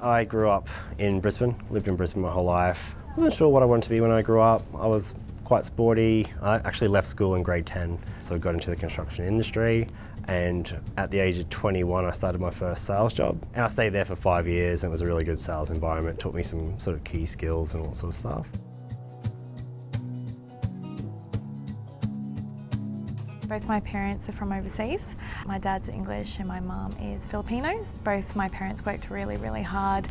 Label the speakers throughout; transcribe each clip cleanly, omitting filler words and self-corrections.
Speaker 1: I grew up in Brisbane, lived in Brisbane my whole life. Wasn't sure what I wanted to be when I grew up. I was quite sporty. I actually left school in grade 10, so got into the construction industry. And at the age of 21, I started my first sales job. And I stayed there for 5 years, and it was a really good sales environment. Taught me some sort of key skills and all sort of stuff.
Speaker 2: Both my parents are from overseas. My dad's English and my mum is Filipinos. Both my parents worked really, really hard,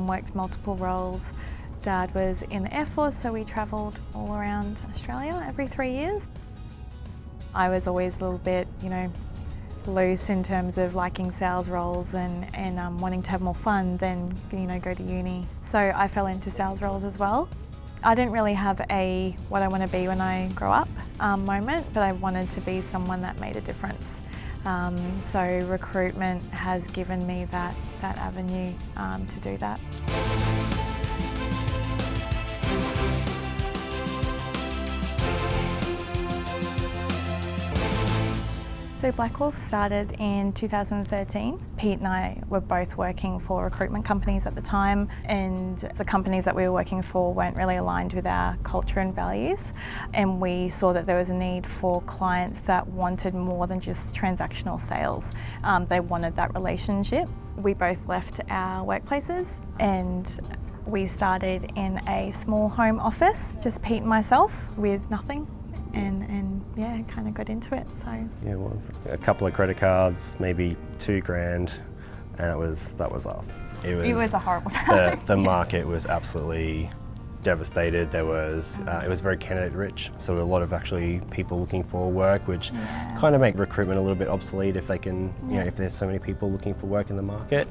Speaker 2: worked multiple roles. Dad was in the Air Force, so we travelled all around Australia every 3 years. I was always a little bit, loose in terms of liking sales roles and wanting to have more fun than, go to uni. So I fell into sales roles as well. I didn't really have a what I want to be when I grow up moment, but I wanted to be someone that made a difference. So recruitment has given me that avenue to do that. So Black Wolf started in 2013. Pete and I were both working for recruitment companies at the time, and the companies that we were working for weren't really aligned with our culture and values. And we saw that there was a need for clients that wanted more than just transactional sales. They wanted that relationship. We both left our workplaces and we started in a small home office, just Pete and myself, with nothing. And yeah, kind of got into it. So
Speaker 1: yeah, it was a couple of credit cards, maybe $2,000, and that was us. It
Speaker 2: was a horrible time.
Speaker 1: The market was absolutely devastated. There was it was very candidate rich, so a lot of actually people looking for work, which kind of make recruitment a little bit obsolete if they can, if there's so many people looking for work in the market.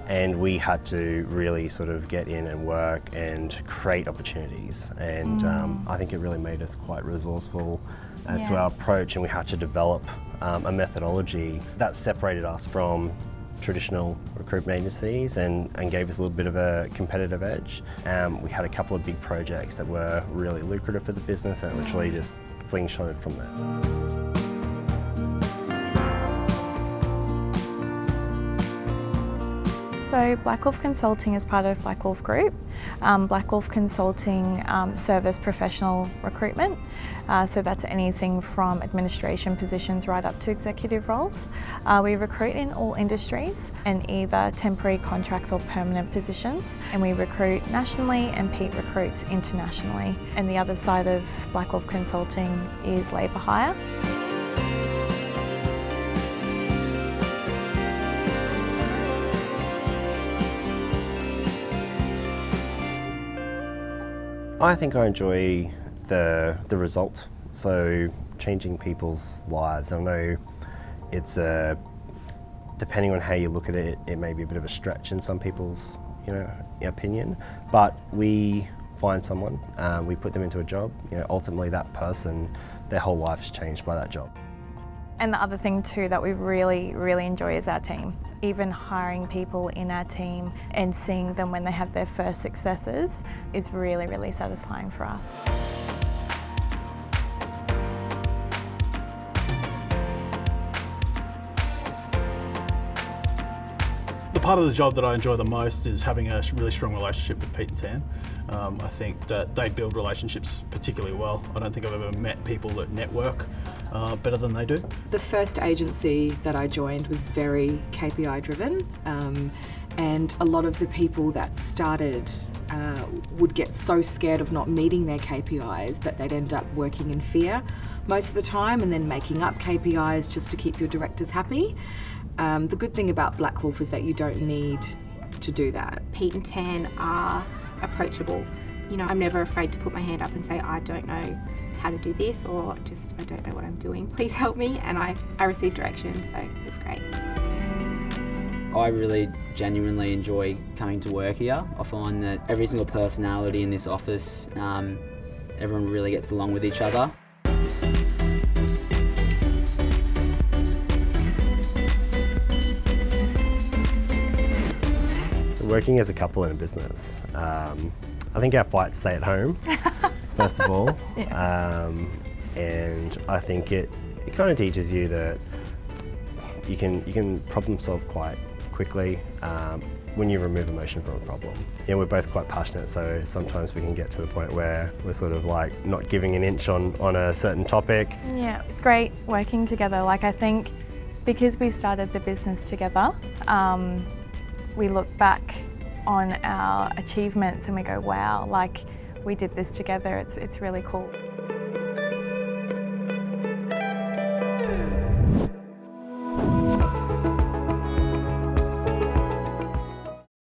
Speaker 1: And we had to really sort of get in and work and create opportunities. And I think it really made us quite resourceful as to our approach, and we had to develop a methodology that separated us from traditional recruitment agencies and gave us a little bit of a competitive edge. We had a couple of big projects that were really lucrative for the business, and it literally just slingshotted from there.
Speaker 2: So Black Wolf Consulting is part of Black Wolf Group. Black Wolf Consulting service professional recruitment. So that's anything from administration positions right up to executive roles. We recruit in all industries and either temporary, contract or permanent positions. And we recruit nationally, and Pete recruits internationally. And the other side of Black Wolf Consulting is labour hire.
Speaker 1: I think I enjoy the result, so changing people's lives. I know it's depending on how you look at it, it may be a bit of a stretch in some people's opinion, but we find someone, we put them into a job, ultimately that person, their whole life's changed by that job.
Speaker 2: And the other thing too that we really, really enjoy is our team. Even hiring people in our team and seeing them when they have their first successes is really, really satisfying for us.
Speaker 3: The part of the job that I enjoy the most is having a really strong relationship with Pete and Tan. I think that they build relationships particularly well. I don't think I've ever met people that network better than they do.
Speaker 4: The first agency that I joined was very KPI driven, and a lot of the people that started would get so scared of not meeting their KPIs that they'd end up working in fear most of the time and then making up KPIs just to keep your directors happy. The good thing about Black Wolf is that you don't need to do that.
Speaker 5: Pete and Tan are approachable. I'm never afraid to put my hand up and say, I don't know how to do this, or just, I don't know what I'm doing, please help me, and I receive direction, so it's great.
Speaker 6: I really genuinely enjoy coming to work here. I find that every single personality in this office, everyone really gets along with each other.
Speaker 1: Working as a couple in a business, I think our fights stay at home, first of all, and I think it kind of teaches you that you can problem solve quite quickly. when you remove emotion from a problem. Yeah, we're both quite passionate, so sometimes we can get to the point where we're sort of like not giving an inch on a certain topic.
Speaker 2: Yeah, it's great working together. Like, I think because we started the business together, we look back on our achievements and we go, wow, like we did this together. It's really cool.